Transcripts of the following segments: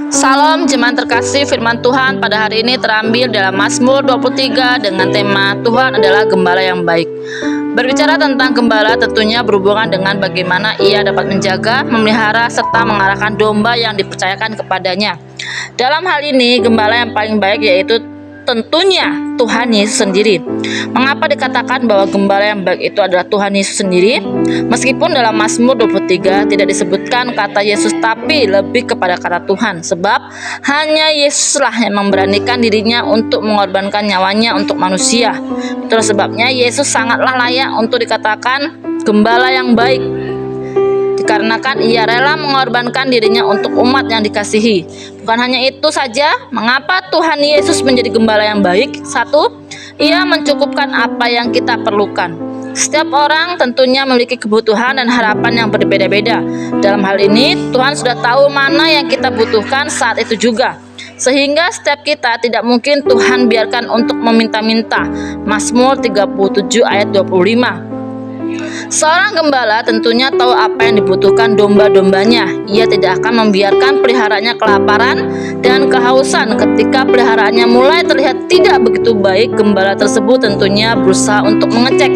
Salam jemaat terkasih, firman Tuhan pada hari ini terambil dalam Mazmur 23 dengan tema Tuhan adalah gembala yang baik. Berbicara tentang gembala tentunya berhubungan dengan bagaimana ia dapat menjaga, memelihara, serta mengarahkan domba yang dipercayakan kepadanya. Dalam hal ini, gembala yang paling baik yaitu tentunya Tuhan Yesus sendiri. Mengapa dikatakan bahwa gembala yang baik itu adalah Tuhan Yesus sendiri? Meskipun dalam Mazmur 23 tidak disebutkan kata Yesus, tapi lebih kepada kata Tuhan. Sebab hanya Yesuslah yang memberanikan dirinya untuk mengorbankan nyawanya untuk manusia. Itulah sebabnya Yesus sangatlah layak untuk dikatakan gembala yang baik, dikarenakan ia rela mengorbankan dirinya untuk umat yang dikasihi. Bukan hanya itu saja, mengapa Tuhan Yesus menjadi gembala yang baik? Satu, ia mencukupkan apa yang kita perlukan. Setiap orang tentunya memiliki kebutuhan dan harapan yang berbeda-beda. Dalam hal ini, Tuhan sudah tahu mana yang kita butuhkan saat itu juga. Sehingga setiap kita tidak mungkin Tuhan biarkan untuk meminta-minta. Mazmur 37 ayat 25. Seorang gembala tentunya tahu apa yang dibutuhkan domba-dombanya. Ia tidak akan membiarkan peliharaannya kelaparan dan kehausan. Ketika peliharaannya mulai terlihat tidak begitu baik, gembala tersebut tentunya berusaha untuk mengecek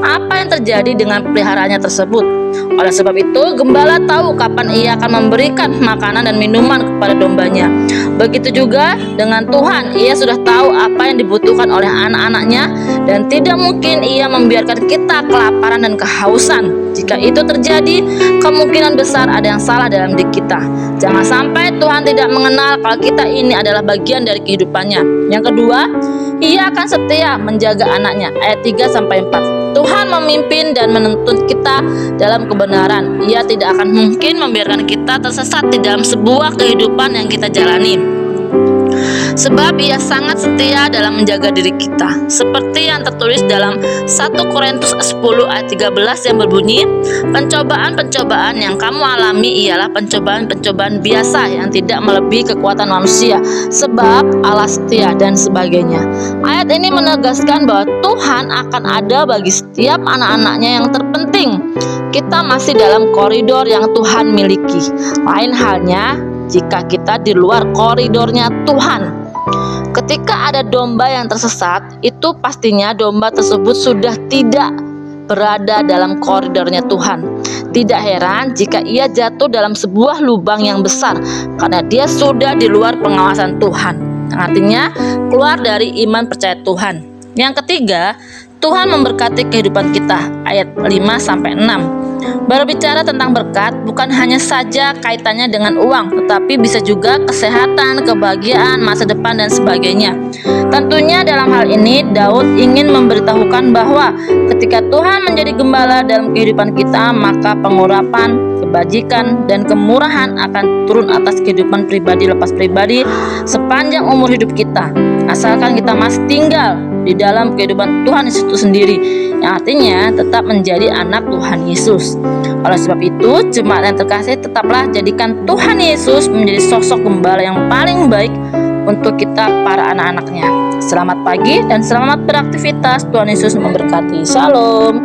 apa yang terjadi dengan peliharaannya tersebut. Oleh sebab itu, gembala tahu kapan ia akan memberikan makanan dan minuman kepada dombanya. Begitu juga dengan Tuhan, ia sudah tahu apa yang dibutuhkan oleh anak-anaknya dan tidak mungkin ia membiarkan kita kelaparan dan kehausan. Jika itu terjadi, kemungkinan besar ada yang salah dalam diri kita. Jangan sampai Tuhan tidak mengenal kalau kita ini adalah bagian dari kehidupannya. Yang kedua, ia akan setia menjaga anaknya. Ayat 3-4. Tuhan memimpin dan menuntun kita dalam kebenaran. Ia tidak akan mungkin membiarkan kita tersesat di dalam sebuah kehidupan yang kita jalani. Sebab ia sangat setia dalam menjaga diri kita. Seperti yang tertulis dalam 1 Korintus 10 ayat 13 yang berbunyi, pencobaan-pencobaan yang kamu alami ialah pencobaan-pencobaan biasa yang tidak melebihi kekuatan manusia. Sebab Allah setia dan sebagainya. Ayat ini menegaskan bahwa Tuhan akan ada bagi setiap anak-anaknya yang terpenting. Kita masih dalam koridor yang Tuhan miliki. Lain halnya jika kita di luar koridornya Tuhan. Ketika ada domba yang tersesat, itu pastinya domba tersebut sudah tidak berada dalam koridornya Tuhan. Tidak heran jika ia jatuh dalam sebuah lubang yang besar, karena dia sudah di luar pengawasan Tuhan. Artinya keluar dari iman percaya Tuhan. Yang ketiga, Tuhan memberkati kehidupan kita. Ayat 5-6. Berbicara tentang berkat bukan hanya saja kaitannya dengan uang, tetapi bisa juga kesehatan, kebahagiaan, masa depan dan sebagainya. Tentunya dalam hal ini Daud ingin memberitahukan bahwa ketika Tuhan menjadi gembala dalam kehidupan kita, maka pengurapan, kebajikan dan kemurahan akan turun atas kehidupan pribadi lepas pribadi sepanjang umur hidup kita, asalkan kita masih tinggal di dalam kehidupan Tuhan Yesus itu sendiri, yang artinya tetap menjadi anak Tuhan Yesus. Oleh sebab itu, jemaat yang terkasih, tetaplah jadikan Tuhan Yesus menjadi sosok gembala yang paling baik untuk kita para anak-anaknya. Selamat pagi dan selamat beraktivitas. Tuhan Yesus memberkati. Shalom.